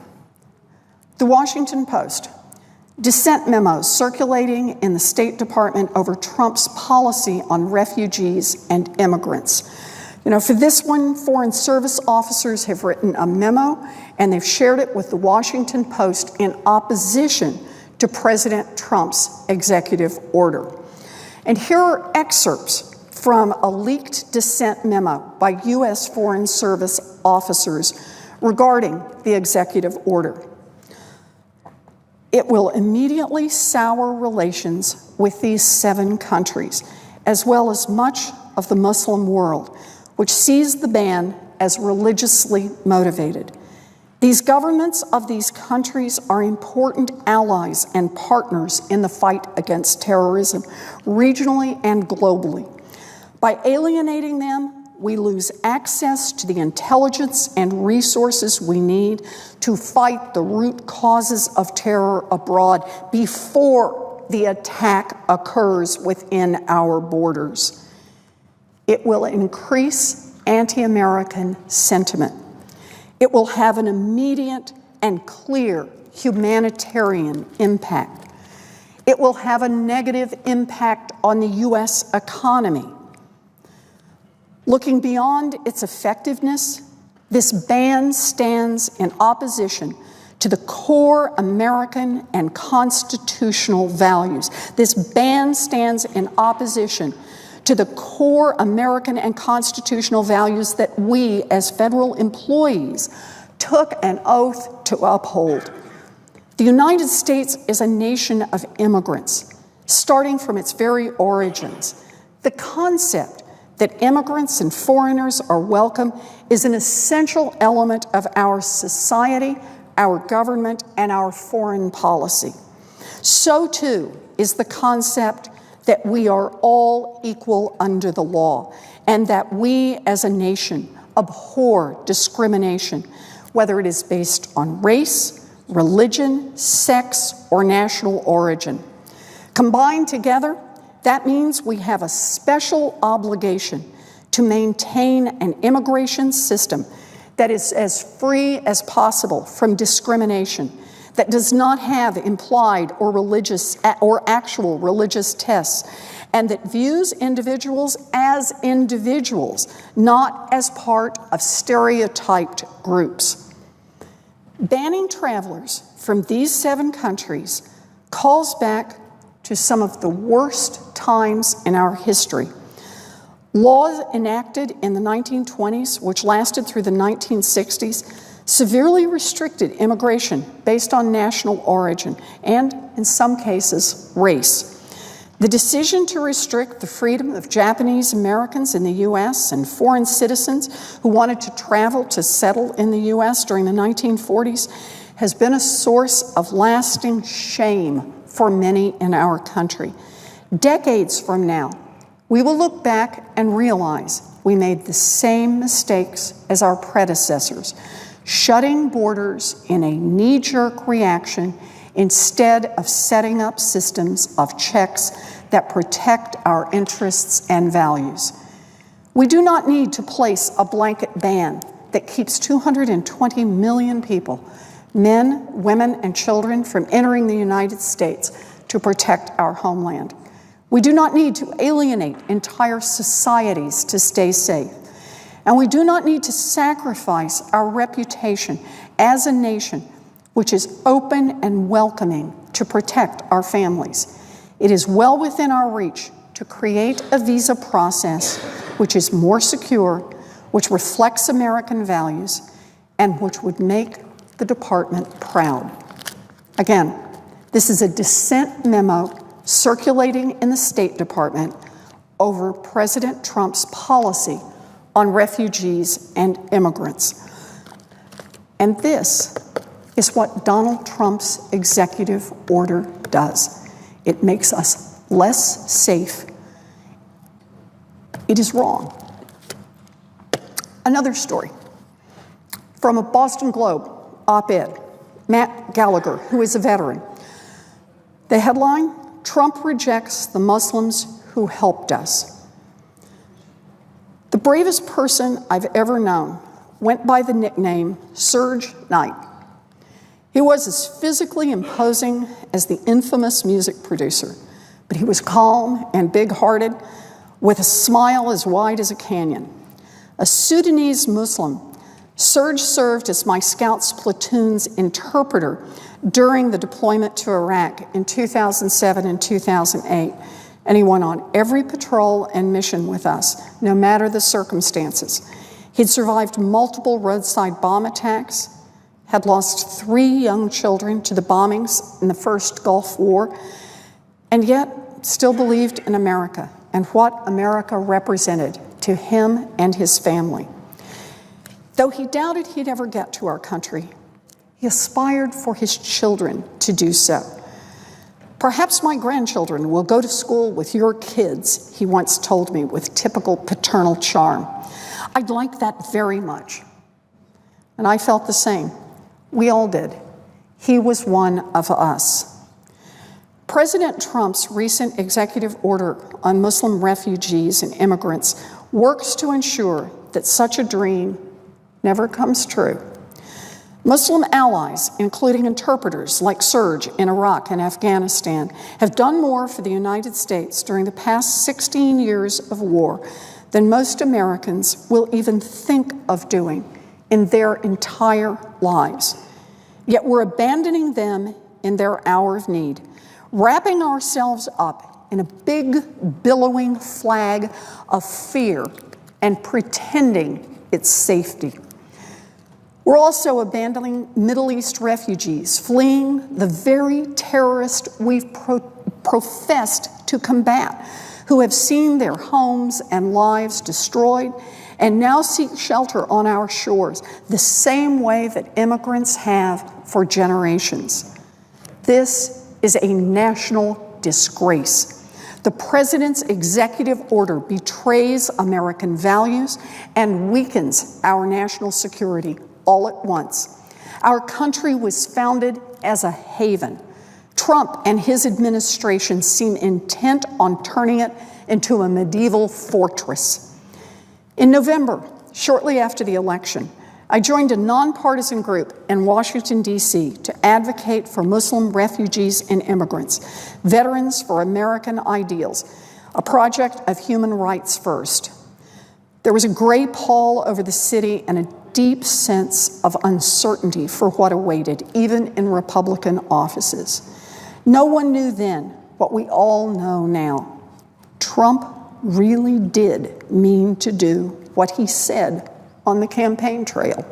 The Washington Post. Dissent memos circulating in the State Department over Trump's policy on refugees and immigrants. You know, for this one, Foreign Service officers have written a memo and they've shared it with the Washington Post in opposition to President Trump's executive order. And here are excerpts from a leaked dissent memo by U.S. Foreign Service officers regarding the executive order. It will immediately sour relations with these 7 countries, as well as much of the Muslim world, which sees the ban as religiously motivated. These governments of these countries are important allies and partners in the fight against terrorism, regionally and globally. By alienating them, we lose access to the intelligence and resources we need to fight the root causes of terror abroad before the attack occurs within our borders. It will increase anti-American sentiment. It will have an immediate and clear humanitarian impact. It will have a negative impact on the U.S. economy. Looking beyond its effectiveness, this ban stands in opposition to the core American and constitutional values. This ban stands in opposition to the core American and constitutional values that we, as federal employees, took an oath to uphold. The United States is a nation of immigrants. starting from its very origins. The concept that immigrants and foreigners are welcome is an essential element of our society, our government, and our foreign policy. So too is the concept that we are all equal under the law, and that we as a nation abhor discrimination, whether it is based on race, religion, sex, or national origin. Combined together, that means we have a special obligation to maintain an immigration system that is as free as possible from discrimination, that does not have implied or religious or actual religious tests, and that views individuals as individuals, not as part of stereotyped groups. Banning travelers from these 7 countries calls back to some of the worst times in our history. Laws enacted in the 1920s, which lasted through the 1960s, severely restricted immigration based on national origin and, in some cases, race. The decision to restrict the freedom of Japanese Americans in the U.S. and foreign citizens who wanted to travel to settle in the U.S. during the 1940s has been a source of lasting shame for many in our country. Decades from now, we will look back and realize we made the same mistakes as our predecessors, shutting borders in a knee-jerk reaction instead of setting up systems of checks that protect our interests and values. We do not need to place a blanket ban that keeps 220 million people, men, women, and children, from entering the United States to protect our homeland. We do not need to alienate entire societies to stay safe. And we do not need to sacrifice our reputation as a nation which is open and welcoming to protect our families. It is well within our reach to create a visa process which is more secure, which reflects American values, and which would make the department proud. Again, this is a dissent memo circulating in the State Department over President Trump's policy on refugees and immigrants. And this is what Donald Trump's executive order does. It makes us less safe. It is wrong. Another story from a Boston Globe op-ed, Matt Gallagher, who is a veteran. The headline, "Trump rejects the Muslims who helped us." The bravest person I've ever known went by the nickname Surge Knight. He was as physically imposing as the infamous music producer, but he was calm and big-hearted with a smile as wide as a canyon. A Sudanese Muslim, Surge served as my Scouts platoon's interpreter during the deployment to Iraq in 2007 and 2008. And he went on every patrol and mission with us, no matter the circumstances. He'd survived multiple roadside bomb attacks, had lost 3 young children to the bombings in the first Gulf War, and yet still believed in America and what America represented to him and his family. Though he doubted he'd ever get to our country, he aspired for his children to do so. "Perhaps my grandchildren will go to school with your kids," he once told me with typical paternal charm. I'd like that very much. And I felt the same. We all did. He was one of us. President Trump's recent executive order on Muslim refugees and immigrants works to ensure that such a dream never comes true. Muslim allies, including interpreters like Surge in Iraq and Afghanistan, have done more for the United States during the past 16 years of war than most Americans will even think of doing in their entire lives. Yet we're abandoning them in their hour of need, wrapping ourselves up in a big, billowing flag of fear and pretending it's safety. We're also abandoning Middle East refugees, fleeing the very terrorists we've professed to combat, who have seen their homes and lives destroyed and now seek shelter on our shores, the same way that immigrants have for generations. This is a national disgrace. The president's executive order betrays American values and weakens our national security all at once. Our country was founded as a haven. Trump and his administration seem intent on turning it into a medieval fortress. In November, shortly after the election, I joined a nonpartisan group in Washington, D.C. to advocate for Muslim refugees and immigrants, Veterans for American Ideals, a project of human rights first. There was a gray pall over the city and a deep sense of uncertainty for what awaited, even in Republican offices. No one knew then what we all know now. Trump really did mean to do what he said on the campaign trail.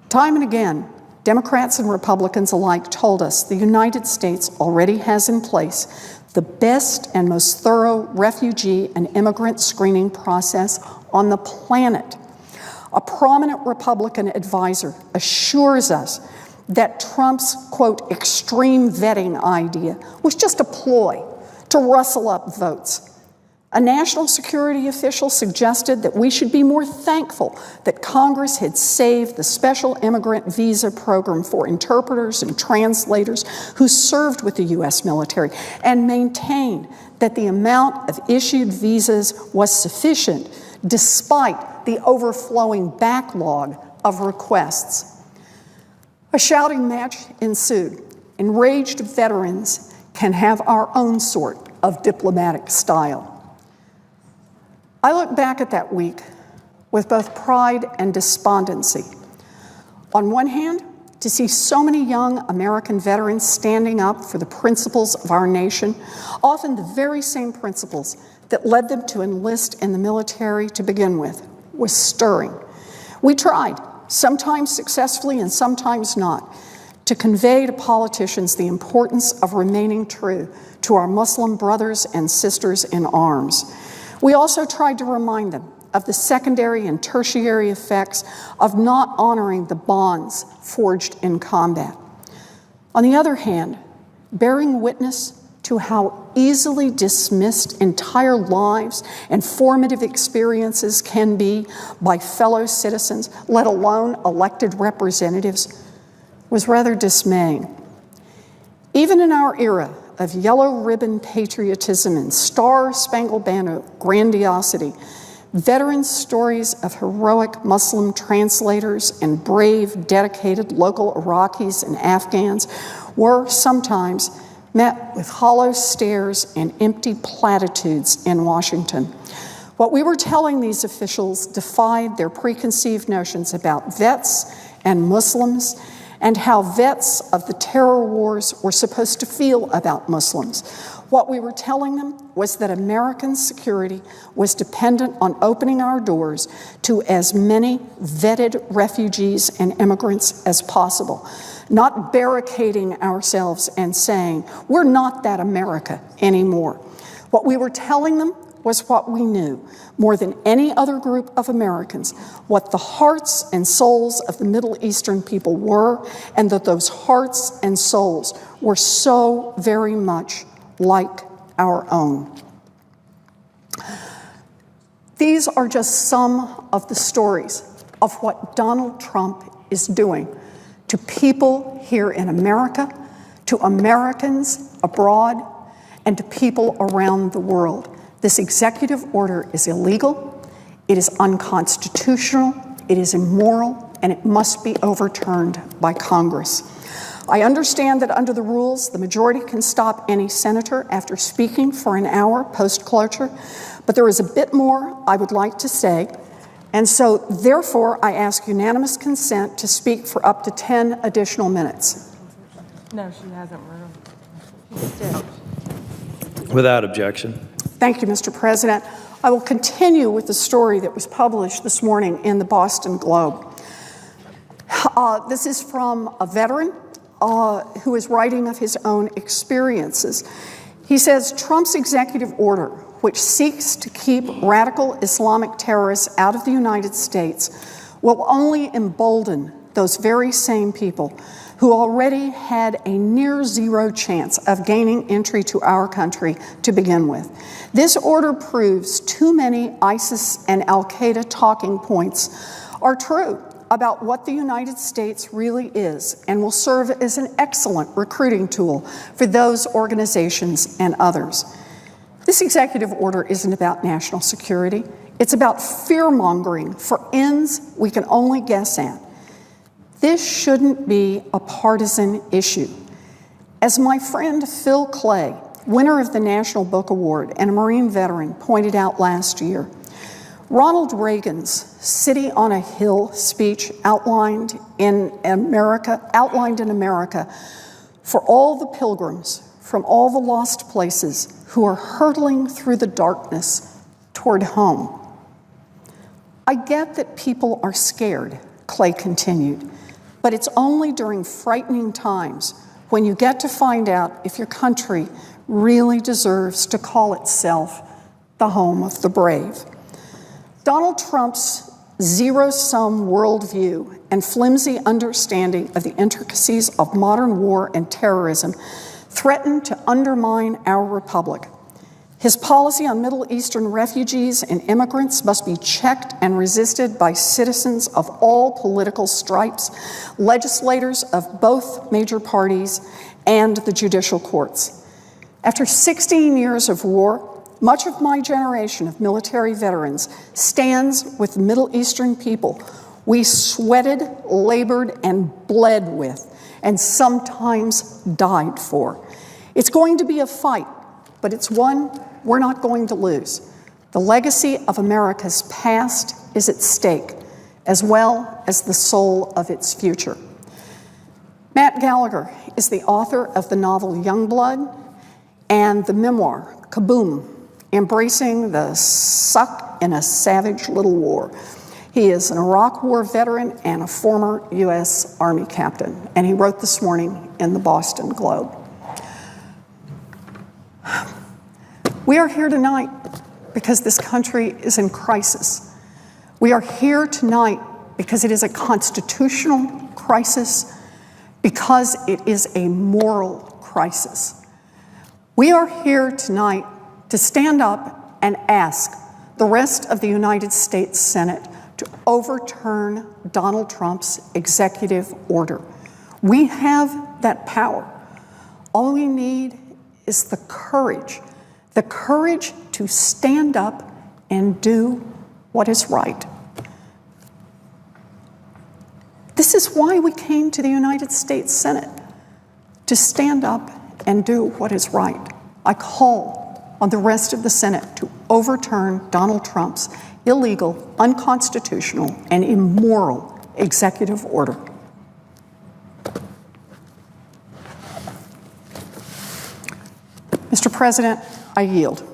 Time and again, Democrats and Republicans alike told us the United States already has in place the best and most thorough refugee and immigrant screening process on the planet. A prominent Republican advisor assures us that Trump's, quote, extreme vetting idea was just a ploy to rustle up votes. A national security official suggested that we should be more thankful that Congress had saved the special immigrant visa program for interpreters and translators who served with the U.S. military, and maintained that the amount of issued visas was sufficient despite the overflowing backlog of requests. A shouting match ensued. Enraged veterans can have our own sort of diplomatic style. I look back at that week with both pride and despondency. On one hand, to see so many young American veterans standing up for the principles of our nation, often the very same principles that led them to enlist in the military to begin with, was stirring. We tried, sometimes successfully and sometimes not, to convey to politicians the importance of remaining true to our Muslim brothers and sisters in arms. We also tried to remind them of the secondary and tertiary effects of not honoring the bonds forged in combat. On the other hand, bearing witness to how easily dismissed entire lives and formative experiences can be by fellow citizens, let alone elected representatives, was rather dismaying. Even in our era of yellow ribbon patriotism and star-spangled banner grandiosity, veterans' stories of heroic Muslim translators and brave, dedicated local Iraqis and Afghans were sometimes met with hollow stares and empty platitudes in Washington. What we were telling these officials defied their preconceived notions about vets and Muslims, and how vets of the terror wars were supposed to feel about Muslims. What we were telling them was that American security was dependent on opening our doors to as many vetted refugees and immigrants as possible, not barricading ourselves and saying, we're not that America anymore. What we were telling them was what we knew more than any other group of Americans, what the hearts and souls of the Middle Eastern people were, and that those hearts and souls were so very much like our own. These are just some of the stories of what Donald Trump is doing to people here in America, to Americans abroad, and to people around the world. This executive order is illegal, it is unconstitutional, it is immoral, and it must be overturned by Congress. I understand that under the rules, the majority can stop any senator after speaking for an hour post-cloture, but there is a bit more I would like to say, and so therefore I ask unanimous consent to speak for up to 10 additional minutes. No, she hasn't. Without objection. Thank you, Mr. President. I will continue with the story that was published this morning in the Boston Globe. This is from a veteran who is writing of his own experiences. He says Trump's executive order, which seeks to keep radical Islamic terrorists out of the United States, will only embolden those very same people who already had a near zero chance of gaining entry to our country to begin with. This order proves too many ISIS and Al-Qaeda talking points are true about what the United States really is and will serve as an excellent recruiting tool for those organizations and others. This executive order isn't about national security. It's about fear-mongering for ends we can only guess at. This shouldn't be a partisan issue. As my friend Phil Clay, winner of the National Book Award and a Marine veteran, pointed out last year, Ronald Reagan's City on a Hill speech outlined in America for all the pilgrims from all the lost places who are hurtling through the darkness toward home. I get that people are scared, Clay continued, but it's only during frightening times when you get to find out if your country really deserves to call itself the home of the brave. Donald Trump's zero-sum worldview and flimsy understanding of the intricacies of modern war and terrorism threaten to undermine our republic. His policy on Middle Eastern refugees and immigrants must be checked and resisted by citizens of all political stripes, legislators of both major parties, and the judicial courts. After 16 years of war, much of my generation of military veterans stands with the Middle Eastern people we sweated, labored, and bled with, and sometimes died for. It's going to be a fight, but it's one we're not going to lose. The legacy of America's past is at stake, as well as the soul of its future. Matt Gallagher is the author of the novel Youngblood and the memoir Kaboom, Embracing the Suck in a Savage Little War. He is an Iraq War veteran and a former U.S. Army captain, and he wrote this morning in the Boston Globe. We are here tonight because this country is in crisis. We are here tonight because it is a constitutional crisis, because it is a moral crisis. We are here tonight to stand up and ask the rest of the United States Senate to overturn Donald Trump's executive order. We have that power. All we need is the courage to stand up and do what is right. This is why we came to the United States Senate, to stand up and do what is right. I call on the rest of the Senate to overturn Donald Trump's illegal, unconstitutional, and immoral executive order. Mr. President, I yield.